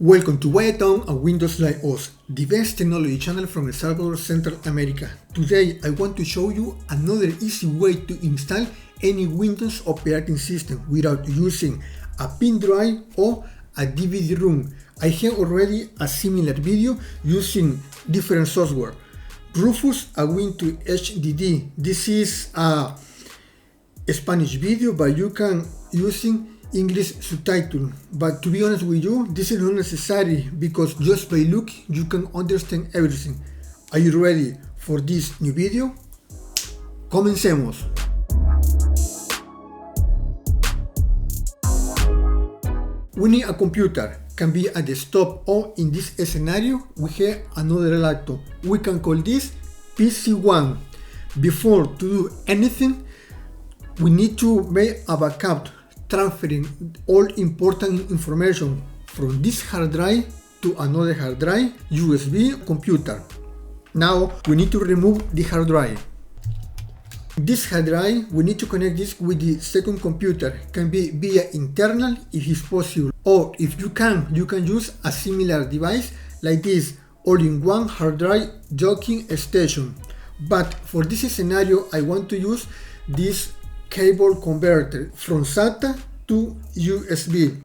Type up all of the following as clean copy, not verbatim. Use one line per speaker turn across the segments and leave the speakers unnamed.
Welcome to Town and Windows Like Us, the best technology channel from El Salvador, Central America. Today I want to show you another easy way to install any Windows operating system without using a pin drive or a DVD-ROM. I have already a similar video using different software. Rufus and WinToHDD. This is a Spanish video, but you can using English subtitle, but to be honest with you, this is not necessary because just by look you can understand everything. Are you ready for this new video? Comencemos. We need a computer, can be a desktop, or in this scenario we have another laptop. We can call this PC1. Before to do anything, we need to make a backup, transferring all important information from this hard drive to another hard drive, USB computer. Now we need to remove the hard drive. This hard drive, we need to connect this with the second computer. Can be via internal if it's possible, or if you can use a similar device like this, all-in-one hard drive docking station. But for this scenario, I want to use this cable converter from SATA to USB.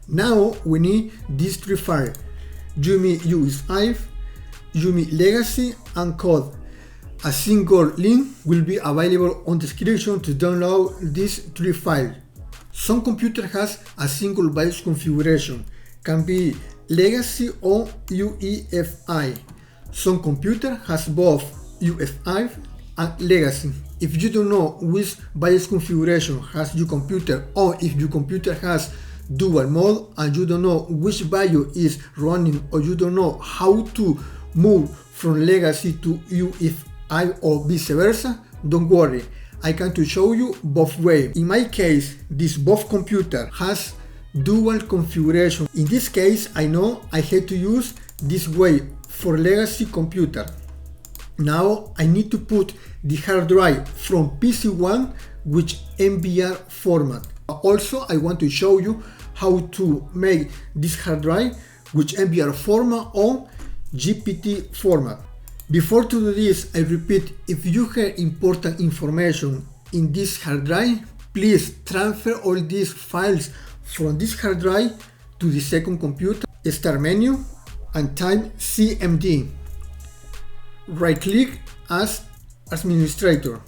Now we need these three files: Yumi US5, Yumi Legacy, and Code. A single link will be available on the description to download these three files. Some computer has a single BIOS configuration, can be Legacy or UEFI. Some computer has both UEFI and Legacy. If you don't know which BIOS configuration has your computer, or if your computer has dual mode and you don't know which BIOS is running, or you don't know how to move from Legacy to UEFI or vice versa, don't worry, I can to show you both ways. In my case, this both computer has dual configuration. In this case, I know I had to use this way for Legacy computer. Now I need to put the hard drive from PC1 with MBR format. Also, I want to show you how to make this hard drive with MBR format or GPT format. Before to do this, I repeat, if you have important information in this hard drive, please transfer all these files from this hard drive to the second computer. Start menu and type CMD. Right click as administrator.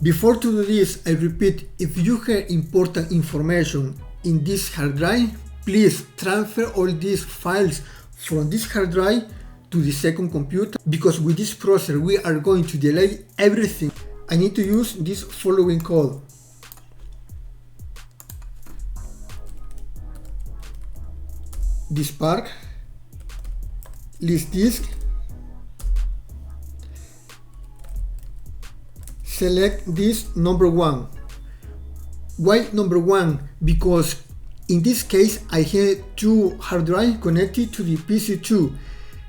Before to do this, I repeat, if you have important information in this hard drive, please transfer all these files from this hard drive to the second computer, because with this process we are going to delay everything. I need to use this following code. Disk list disk, select this number 1. Why number 1? Because in this case I have two hard drives connected to the PC2.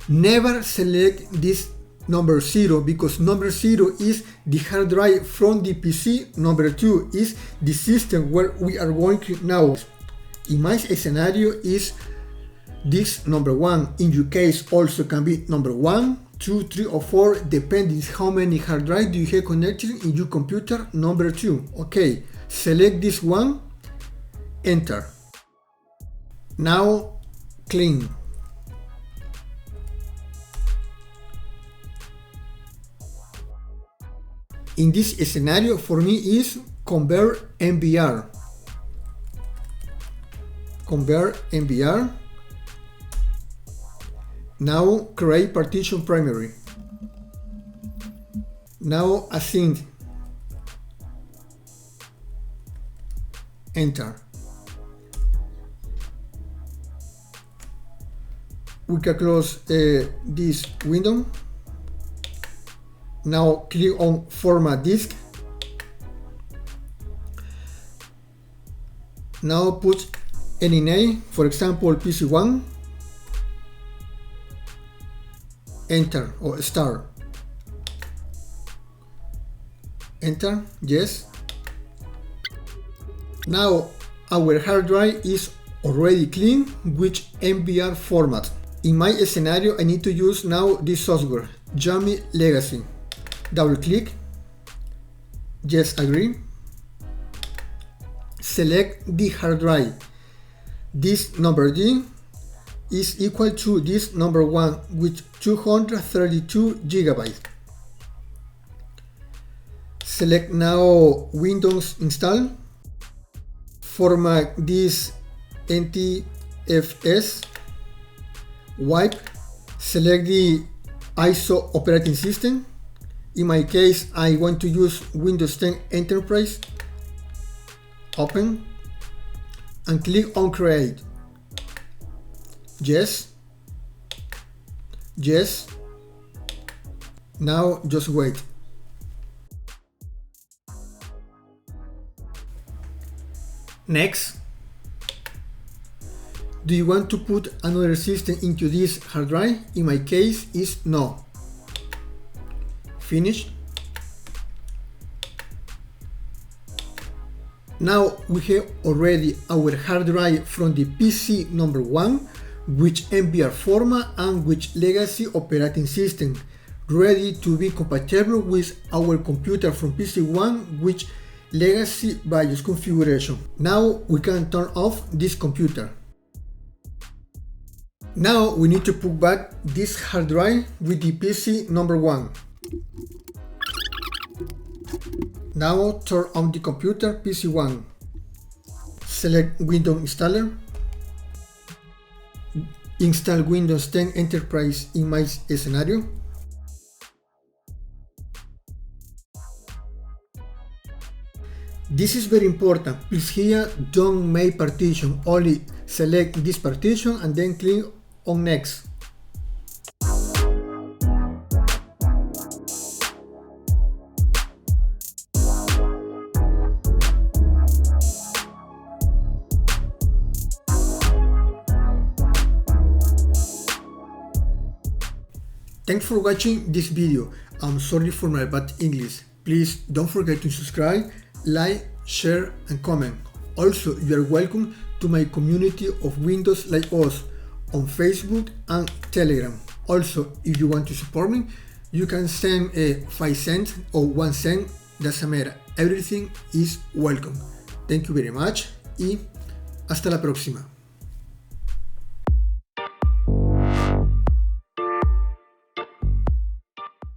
Never select this number 0, because number 0 is the hard drive from the PC. Number 2 is the system where we are working now. In my scenario is this number 1. In your case also can be number 1, 2, 3 or 4, depending how many hard drives do you have connected in your computer. Number 2. Okay, select this one, enter. Now clean. In this scenario for me is convert MBR. Convert MBR. Now create partition primary. Now assign. Enter. We can close this window. Now click on format disk. Now put any name, for example PC1. Enter or start. Enter, yes. Now our hard drive is already clean with MBR format. In my scenario, I need to use now this software, Yumi Legacy. Double click, yes, agree. Select the hard drive. This number D is equal to this number 1 with 232 GB. Select now Windows install. Format this NTFS. Wipe. Select the ISO operating system. In my case, I want to use Windows 10 Enterprise. Open and click on create. Yes. Yes. Now just wait. Next. Do you want to put another system into this hard drive? In my case is no. Finish. Now we have already our hard drive from the PC number 1 with MBR format and with legacy operating system, ready to be compatible with our computer from PC 1 with legacy BIOS configuration. Now we can turn off this computer. Now we need to put back this hard drive with the PC number 1. Now turn on the computer PC1. Select Windows Installer. Install Windows 10 Enterprise in my scenario. This is very important. Please here don't make partition, only select this partition and then click on Next. Thanks for watching this video. I'm sorry for my bad English. Please don't forget to subscribe, like, share and comment. Also, you are welcome to my community of Windows like us on Facebook and Telegram. Also, if you want to support me, you can send a 5 cents or 1 cent, doesn't matter. Everything is welcome. Thank you very much y hasta la próxima.